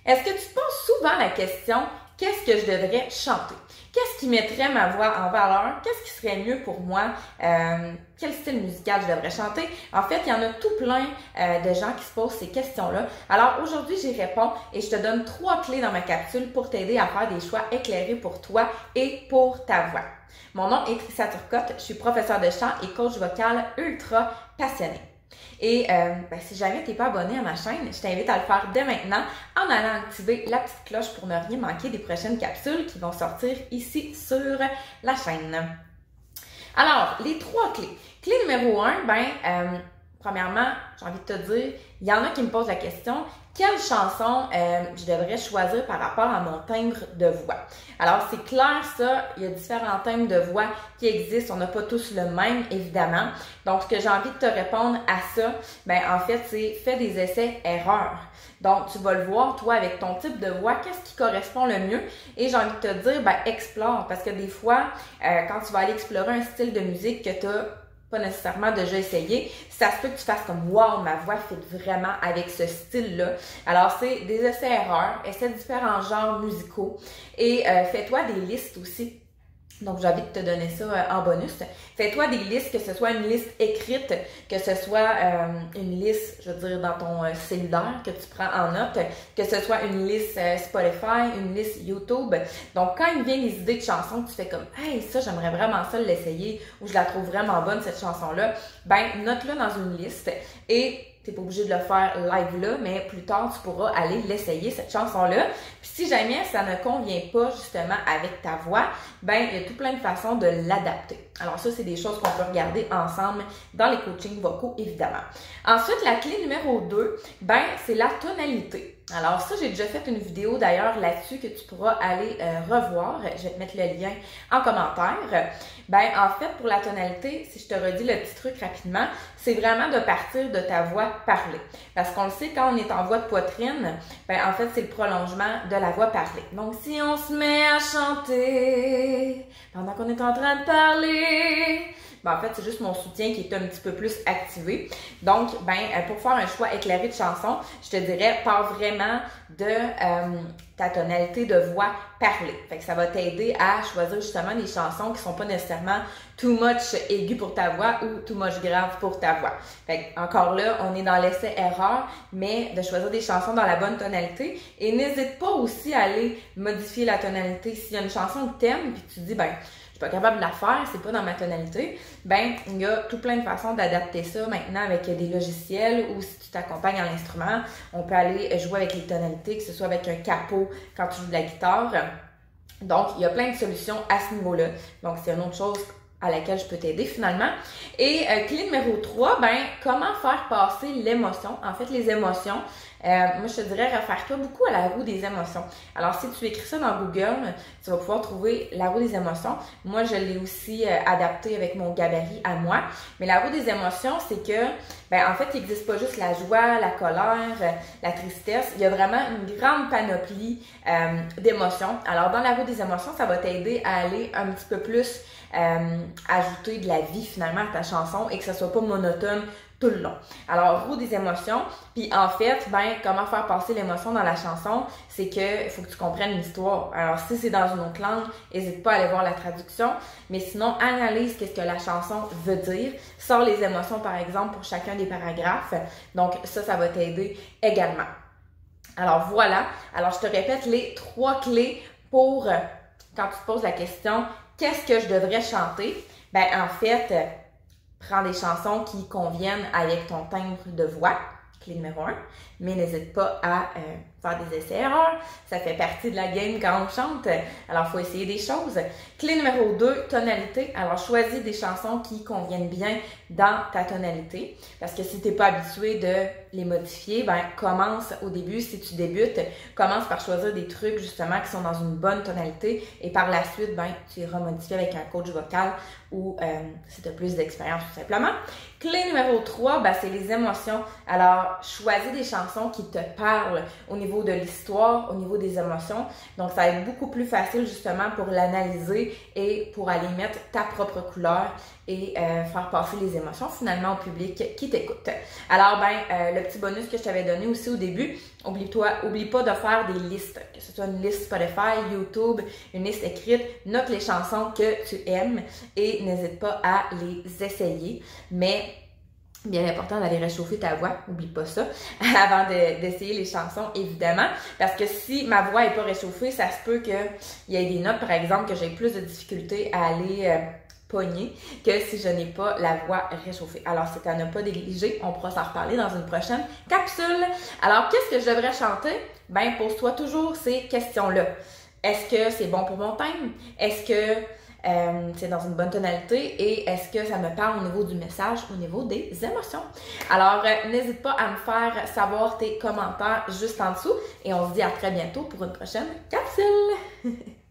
Est-ce que tu te poses souvent la question, qu'est-ce que je devrais chanter? Qu'est-ce qui mettrait ma voix en valeur? Qu'est-ce qui serait mieux pour moi? Quel style musical je devrais chanter? En fait, il y en a tout plein de gens qui se posent ces questions-là. Alors aujourd'hui, j'y réponds et je te donne 3 clés dans ma capsule pour t'aider à faire des choix éclairés pour toi et pour ta voix. Mon nom est Trisha Turcotte, je suis professeure de chant et coach vocal ultra passionnée. Et si jamais tu n'es pas abonné à ma chaîne, je t'invite à le faire dès maintenant en allant activer la petite cloche pour ne rien manquer des prochaines capsules qui vont sortir ici sur la chaîne. Alors, les 3 clés. Clé numéro 1, premièrement, j'ai envie de te dire, il y en a qui me posent la question, quelle chanson je devrais choisir par rapport à mon timbre de voix? Alors, c'est clair ça, il y a différents timbres de voix qui existent, on n'a pas tous le même, évidemment. Donc, ce que j'ai envie de te répondre à ça, en fait, c'est fais des essais-erreurs. Donc, tu vas le voir, toi, avec ton type de voix, qu'est-ce qui correspond le mieux? Et j'ai envie de te dire, explore, parce que des fois, quand tu vas aller explorer un style de musique que tu as pas nécessairement déjà essayé, ça se peut que tu fasses comme « Wow, ma voix fit vraiment avec ce style-là ». Alors, c'est des essais-erreurs, essaie différents genres musicaux et fais-toi des listes aussi. Donc, j'ai envie de te donner ça en bonus. Fais-toi des listes, que ce soit une liste écrite, que ce soit une liste, je veux dire, dans ton cellulaire que tu prends en note, que ce soit une liste Spotify, une liste YouTube. Donc, quand il vient les idées de chansons, tu fais comme « Hey, ça, j'aimerais vraiment ça l'essayer » ou « Je la trouve vraiment bonne, cette chanson-là », note-la dans une liste et tu n'es pas obligé de le faire live là, mais plus tard, tu pourras aller l'essayer, cette chanson-là. Puis si jamais ça ne convient pas justement avec ta voix, il y a tout plein de façons de l'adapter. Alors ça, c'est des choses qu'on peut regarder ensemble dans les coachings vocaux, évidemment. Ensuite, la clé numéro 2, c'est la tonalité. Alors ça, j'ai déjà fait une vidéo d'ailleurs là-dessus que tu pourras aller revoir. Je vais te mettre le lien en commentaire. En fait, pour la tonalité, si je te redis le petit truc rapidement, c'est vraiment de partir de ta voix parlée. Parce qu'on le sait, quand on est en voix de poitrine, en fait, c'est le prolongement de la voix parlée. Donc, si on se met à chanter pendant qu'on est en train de parler, en fait, c'est juste mon soutien qui est un petit peu plus activé. Donc, pour faire un choix éclairé de chanson, je te dirais, pars vraiment de ta tonalité de voix parlée. Fait que ça va t'aider à choisir justement des chansons qui sont pas nécessairement too much aigu pour ta voix ou too much grave pour ta voix. Fait que, encore là, on est dans l'essai-erreur, mais de choisir des chansons dans la bonne tonalité. Et n'hésite pas aussi à aller modifier la tonalité. S'il y a une chanson que t'aimes, puis tu te dis, je suis pas capable de la faire, c'est pas dans ma tonalité, il y a tout plein de façons d'adapter ça maintenant avec des logiciels ou si tu t'accompagnes à l'instrument, on peut aller jouer avec les tonalités, que ce soit avec un capot quand tu joues de la guitare. Donc, il y a plein de solutions à ce niveau-là. Donc, c'est une autre chose à laquelle je peux t'aider finalement. Et clé numéro 3, comment faire passer l'émotion, en fait les émotions. Moi, je te dirais, réfère-toi beaucoup à la roue des émotions. Alors, si tu écris ça dans Google, tu vas pouvoir trouver la roue des émotions. Moi, je l'ai aussi adapté avec mon gabarit à moi. Mais la roue des émotions, c'est que, en fait, il n'existe pas juste la joie, la colère, la tristesse. Il y a vraiment une grande panoplie d'émotions. Alors, dans la roue des émotions, ça va t'aider à aller un petit peu plus ajouter de la vie finalement à ta chanson et que ça soit pas monotone tout le long. Alors, roue des émotions. Puis en fait, comment faire passer l'émotion dans la chanson, c'est que faut que tu comprennes l'histoire. Alors, si c'est dans une autre langue, n'hésite pas à aller voir la traduction. Mais sinon, analyse qu'est-ce que la chanson veut dire. Sors les émotions, par exemple, pour chacun des paragraphes. Donc, ça va t'aider également. Alors, voilà. Alors, je te répète les 3 clés pour quand tu te poses la question, qu'est-ce que je devrais chanter? En fait, prends des chansons qui conviennent avec ton timbre de voix, clé numéro 1, mais n'hésite pas à faire des essais-erreurs. Ça fait partie de la game quand on chante, alors il faut essayer des choses. Clé numéro 2, tonalité. Alors, choisis des chansons qui conviennent bien dans ta tonalité, parce que si tu n'es pas habitué de les modifier, commence au début, si tu débutes, commence par choisir des trucs justement qui sont dans une bonne tonalité et par la suite, tu iras modifier avec un coach vocal ou si tu as plus d'expérience tout simplement. Clé numéro 3, c'est les émotions. Alors, Alors, choisis des chansons qui te parlent au niveau de l'histoire, au niveau des émotions. Donc, ça va être beaucoup plus facile justement pour l'analyser et pour aller mettre ta propre couleur et faire passer les émotions finalement au public qui t'écoute. Alors, le petit bonus que je t'avais donné aussi au début, oublie pas de faire des listes, que ce soit une liste Spotify, YouTube, une liste écrite, note les chansons que tu aimes et n'hésite pas à les essayer. Mais bien important d'aller réchauffer ta voix, n'oublie pas ça, avant d'essayer les chansons, évidemment, parce que si ma voix n'est pas réchauffée, ça se peut qu'il y ait des notes, par exemple, que j'ai plus de difficulté à aller pogner que si je n'ai pas la voix réchauffée. Alors, c'est à ne pas négliger, on pourra s'en reparler dans une prochaine capsule. Alors, qu'est-ce que je devrais chanter? Ben, pose-toi toujours ces questions-là. Est-ce que c'est bon pour mon thème? Est-ce que c'est dans une bonne tonalité et est-ce que ça me parle au niveau du message, au niveau des émotions? Alors, n'hésite pas à me faire savoir tes commentaires juste en dessous et on se dit à très bientôt pour une prochaine capsule!